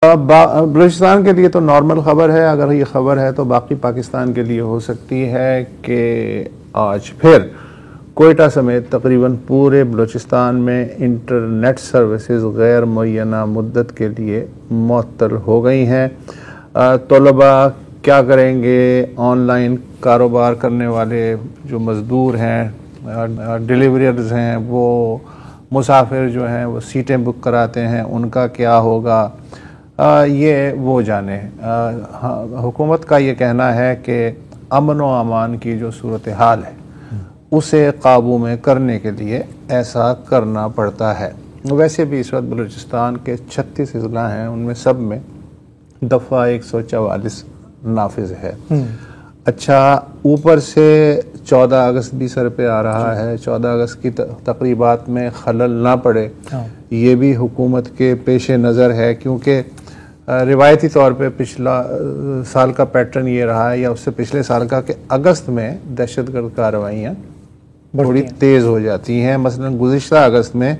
بلوچستان کے لیے تو نارمل خبر ہے، اگر یہ خبر ہے تو باقی پاکستان کے لیے ہو سکتی ہے کہ آج پھر کوئٹہ سمیت تقریباً پورے بلوچستان میں انٹرنیٹ سروسز غیر معینہ مدت کے لیے معطل ہو گئی ہیں۔ طلباء کیا کریں گے؟ آن لائن کاروبار کرنے والے جو مزدور ہیں، ڈیلیوریئرز ہیں، وہ مسافر جو ہیں وہ سیٹیں بک کراتے ہیں، ان کا کیا ہوگا؟ یہ وہ جانے۔ حکومت کا یہ کہنا ہے کہ امن و امان کی جو صورتحال ہے اسے قابو میں کرنے کے لیے ایسا کرنا پڑتا ہے۔ ویسے بھی اس وقت بلوچستان کے 36 اضلاع ہیں، ان میں سب میں دفعہ 144 نافذ ہے۔ اچھا، اوپر سے 14 اگست بھی سر پہ آ رہا ہے، 14 اگست کی تقریبات میں خلل نہ پڑے یہ بھی حکومت کے پیش نظر ہے، کیونکہ روایتی طور پہ پچھلا سال کا پیٹرن یہ رہا ہے، یا اس سے پچھلے سال کا، کہ اگست میں دہشت گرد کارروائیاں تھوڑی تیز ہو جاتی ہیں۔ مثلا گزشتہ اگست میں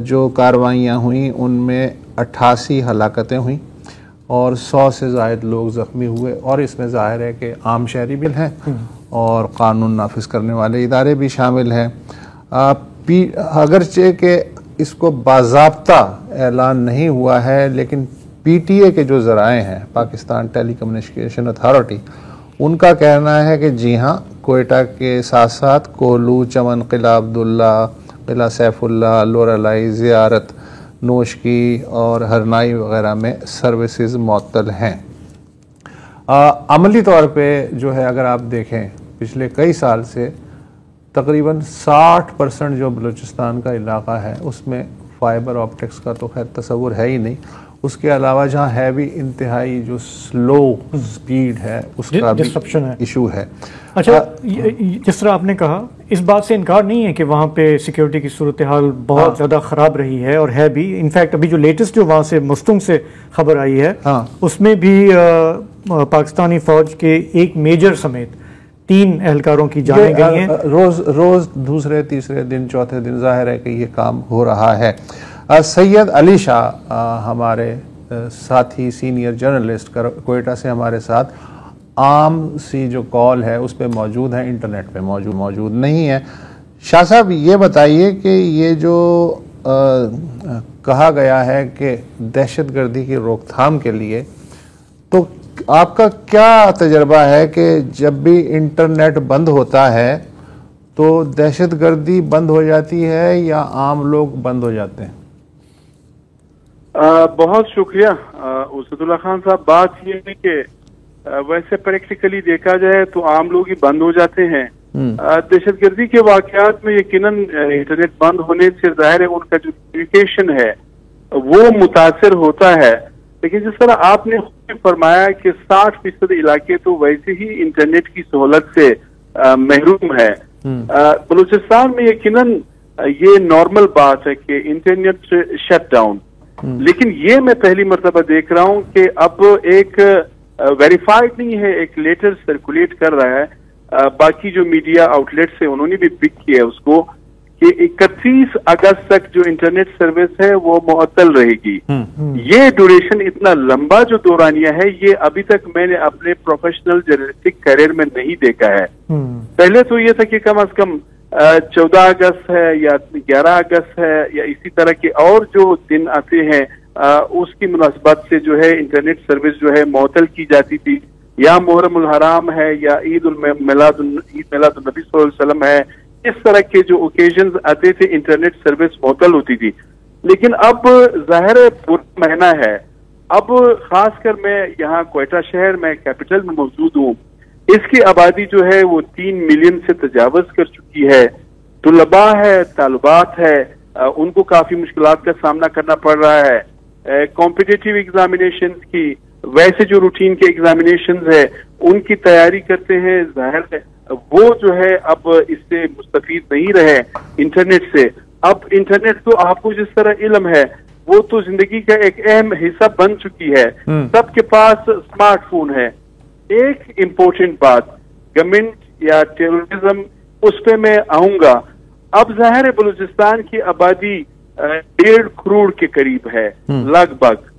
جو کارروائیاں ہوئیں ان میں 88 ہلاکتیں ہوئیں اور 100 سے زائد لوگ زخمی ہوئے، اور اس میں ظاہر ہے کہ عام شہری بھی ہیں اور قانون نافذ کرنے والے ادارے بھی شامل ہیں۔ اگرچہ کہ اس کو باضابطہ اعلان نہیں ہوا ہے، لیکن پی ٹی اے کے جو ذرائع ہیں، پاکستان ٹیلی کمیونیکیشن اتھارٹی، ان کا کہنا ہے کہ جی ہاں، کوئٹہ کے ساتھ ساتھ کولو، چمن، قلعہ عبداللہ، قلعہ سیف اللہ، لورالائی، زیارت، نوشکی اور ہرنائی وغیرہ میں سروسز معطل ہیں۔ عملی طور پہ جو ہے اگر آپ دیکھیں پچھلے کئی سال سے تقریباً 60% جو بلوچستان کا علاقہ ہے اس میں فائبر آپٹکس کا تو خیر تصور ہے ہی نہیں، اس کے علاوہ جہاں ہے بھی انتہائی جو سلو سپیڈ ہے اس کا بھی ایشو ہے۔ اچھا، جس طرح آپ نے کہا، اس بات سے انکار نہیں ہے کہ وہاں پہ سیکیورٹی کی صورتحال بہت زیادہ خراب رہی ہے، اور ہے بھی۔ انفیکٹ ابھی جو لیٹسٹ جو وہاں سے مستنگ سے خبر آئی ہے اس میں بھی پاکستانی فوج کے ایک میجر سمیت 3 اہلکاروں کی جانیں گئی ہیں۔ روز دوسرے تیسرے دن چوتھے دن ظاہر ہے کہ یہ کام ہو رہا ہے۔ سید علی شاہ ہمارے ساتھی سینئر جرنلسٹ کوئٹہ سے ہمارے ساتھ عام سی جو کال ہے اس پہ موجود ہیں، انٹرنیٹ پہ موجود نہیں ہے۔ شاہ صاحب، یہ بتائیے کہ یہ جو کہا گیا ہے کہ دہشت گردی کی روک تھام کے لیے، تو آپ کا کیا تجربہ ہے کہ جب بھی انٹرنیٹ بند ہوتا ہے تو دہشت گردی بند ہو جاتی ہے یا عام لوگ بند ہو جاتے ہیں؟ بہت شکریہ اسد اللہ خان صاحب۔ بات یہ ہے کہ ویسے پریکٹیکلی دیکھا جائے تو عام لوگ ہی بند ہو جاتے ہیں۔ دہشت گردی کے واقعات میں یقیناً انٹرنیٹ بند ہونے سے ظاہر ہے ان کا جو کمیونیکیشن ہے وہ متاثر ہوتا ہے، لیکن جس طرح آپ نے فرمایا کہ 60% علاقے تو ویسے ہی انٹرنیٹ کی سہولت سے محروم ہے۔ بلوچستان میں یقیناً یہ نارمل بات ہے کہ انٹرنیٹ شٹ ڈاؤن، لیکن یہ میں پہلی مرتبہ دیکھ رہا ہوں کہ اب ایک ویریفائڈ نہیں ہے، ایک لیٹر سرکولیٹ کر رہا ہے، باقی جو میڈیا آؤٹ لیٹس ہیں انہوں نے بھی پک کیا ہے اس کو، کہ 31 اگست تک جو انٹرنیٹ سروس ہے وہ معطل رہے گی۔ یہ ڈیوریشن اتنا لمبا جو دورانیہ ہے یہ ابھی تک میں نے اپنے پروفیشنل جرنلسٹک کیریئر میں نہیں دیکھا ہے۔ پہلے تو یہ تھا کہ کم از کم 14 اگست ہے یا 11 اگست ہے یا اسی طرح کے اور جو دن آتے ہیں اس کی مناسبت سے جو ہے انٹرنیٹ سروس جو ہے معطل کی جاتی تھی، یا محرم الحرام ہے یا عید میلاد النبی صلی اللہ علیہ وسلم ہے، اس طرح کے جو اوکیزنز آتے تھے انٹرنیٹ سروس معطل ہوتی تھی۔ لیکن اب ظاہر پورا مہینہ ہے، اب خاص کر میں یہاں کوئٹہ شہر میں کیپٹل میں موجود ہوں، اس کی آبادی جو ہے وہ 3 ملین سے تجاوز کر چکی ہے۔ طلباء ہے، طالبات ہے، ان کو کافی مشکلات کا سامنا کرنا پڑ رہا ہے۔ کمپٹیٹیو ایگزامینیشنز کی، ویسے جو روٹین کے ایگزامینیشنز ہے ان کی تیاری کرتے ہیں، ظاہر ہے وہ جو ہے اب اس سے مستفید نہیں رہے انٹرنیٹ سے۔ اب انٹرنیٹ تو آپ کو جس طرح علم ہے وہ تو زندگی کا ایک اہم حصہ بن چکی ہے، سب کے پاس اسمارٹ فون ہے۔ ایک امپورٹنٹ بات، گورنمنٹ یا ٹیررزم، اس پہ میں آؤں گا۔ اب ظاہر ہے بلوچستان کی آبادی 1.5 کروڑ کے قریب ہے لگ بھگ،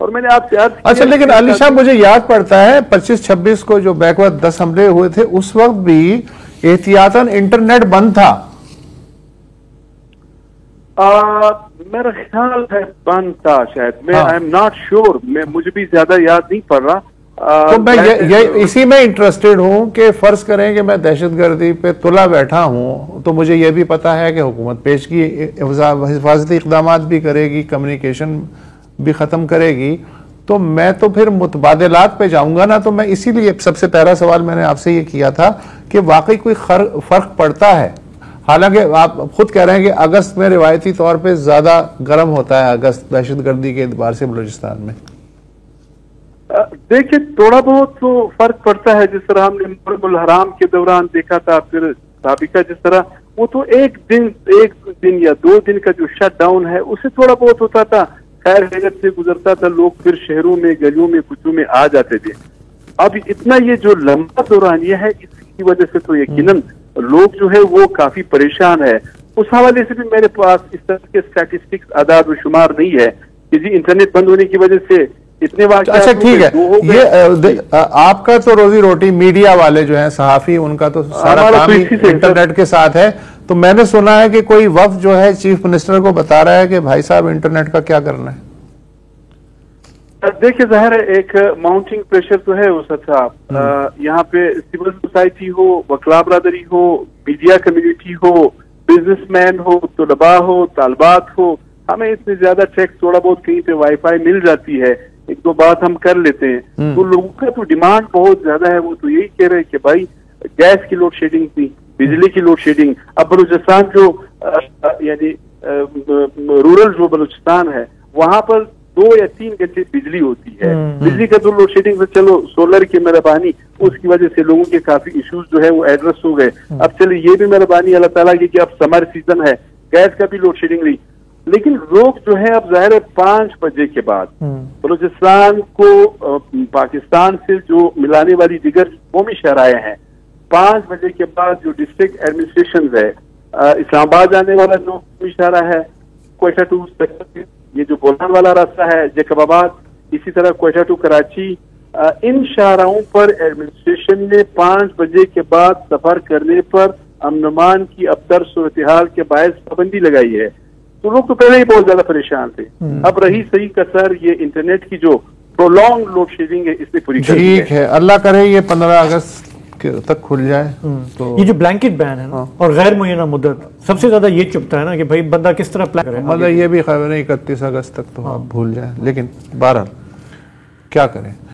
اور میں نے آپ سے اچھا لیکن علی شاہ مجھے یاد پڑتا ہے 25-26 کو جو بیک وقت 10 حملے ہوئے تھے اس وقت بھی احتیاطاً انٹرنیٹ بند تھا. میرا خیال ہے بند تھا شاید, میں آئی ایم ناٹ شیور, مجھے بھی زیادہ یاد نہیں پڑ رہا. تو میں اسی میں انٹرسٹڈ ہوں کہ فرض کریں کہ میں دہشت گردی پہ تلا بیٹھا ہوں تو مجھے یہ بھی پتا ہے کہ حکومت پیش کی حفاظتی اقدامات بھی کرے گی, کمیونیکیشن بھی ختم کرے گی, تو میں تو پھر متبادلات پہ جاؤں گا نا. تو میں اسی لیے سب سے پہلا سوال میں نے آپ سے یہ کیا تھا کہ واقعی کوئی فرق پڑتا ہے, حالانکہ آپ خود کہہ رہے ہیں کہ اگست میں روایتی طور پہ زیادہ گرم ہوتا ہے اگست دہشت گردی کے اعتبار سے بلوچستان میں. دیکھیں تھوڑا بہت تو فرق پڑتا ہے, جس طرح ہم نے محرم الحرام کے دوران دیکھا تھا, پھر سابقہ جس طرح وہ تو ایک دن یا 2 دن کا جو شٹ ڈاؤن ہے اسے تھوڑا بہت ہوتا تھا, خیر خیریت سے گزرتا تھا, لوگ پھر شہروں میں گلیوں میں کوچوں میں آ جاتے تھے. اب اتنا یہ جو لمبا دوران یہ ہے, اس کی وجہ سے تو یقیناً لوگ جو ہے وہ کافی پریشان ہے. اس حوالے سے بھی میرے پاس اس طرح کے اسٹیٹسٹکس اعداد و شمار نہیں ہے کہ جی انٹرنیٹ بند ہونے کی وجہ سے اتنے واقعات. اچھا ٹھیک ہے, یہ آپ کا تو روزی روٹی میڈیا والے جو ہیں صحافی, ان کا تو سارا کام ہی انٹرنیٹ کے ساتھ ہے. تو میں نے سنا ہے کہ کوئی وفد جو ہے چیف منسٹر کو بتا رہا ہے کہ بھائی صاحب انٹرنیٹ کا کیا کرنا ہے. دیکھیں ظاہر ہے ایک ماؤنٹنگ پریشر تو ہے اس صاحب, یہاں پہ سول سوسائٹی ہو, وکلاء برادری ہو, میڈیا کمیونٹی ہو, بزنس مین ہو, طلباء ہو, طالبات ہو, ہمیں اس میں زیادہ ٹیکس تھوڑا بہت کہیں پہ وائی فائی مل جاتی ہے, 1-2 بات ہم کر لیتے ہیں. تو لوگوں کا تو ڈیمانڈ بہت زیادہ ہے, وہ تو یہی کہہ رہے کہ بھائی گیس کی لوڈ شیڈنگ تھی, بجلی کی لوڈ شیڈنگ. اب بلوچستان جو یعنی رورل جو بلوچستان ہے وہاں پر 2 یا 3 گھنٹے بجلی ہوتی ہے. بجلی کا تو لوڈ شیڈنگ سے چلو سولر کی مہربانی, اس کی وجہ سے لوگوں کے کافی ایشوز جو ہے وہ ایڈریس ہو گئے. اب چلے یہ بھی مہربانی اللہ تعالیٰ کی کہ اب سمر سیزن ہے, گیس کا بھی لوڈ شیڈنگ نہیں. لیکن لوگ جو ہے اب ظاہر ہے 5 بجے کے بعد بلوچستان کو پاکستان سے جو ملانے والی دیگر قومی شہرائیں ہیں, 5 بجے کے بعد جو ڈسٹرکٹ ایڈمنسٹریشن ہے, اسلام آباد جانے والا جو قومی شہرہ ہے, کوئٹہ ٹو یہ جو بولان والا راستہ ہے, جیکب آباد, اسی طرح کوئٹہ ٹو کراچی, ان شاہراہوں پر ایڈمنسٹریشن نے 5 بجے کے بعد سفر کرنے پر امن امان کی ابتر صورتحال کے باعث پابندی لگائی ہے. تو لوگ تو پہلے ہی بہت زیادہ پریشان تھے. اب رہی صحیح کسر یہ انٹرنیٹ کی جو پرولونگ لوڈ شیڈنگ ہے, اس نے پوری کر دی ہے. ٹھیک ہے, اللہ کرے یہ 15 اگست تک کھل جائے. تو یہ جو بلینکٹ بین ہے نا اور غیر معینہ مدت, سب سے زیادہ یہ چپتا ہے نا کہ بھائی بندہ کس طرح پلان کرے. مطلب یہ بھی خبر ہے 31 اگست تک تو آپ بھول جائیں, لیکن بہرحال کیا کریں.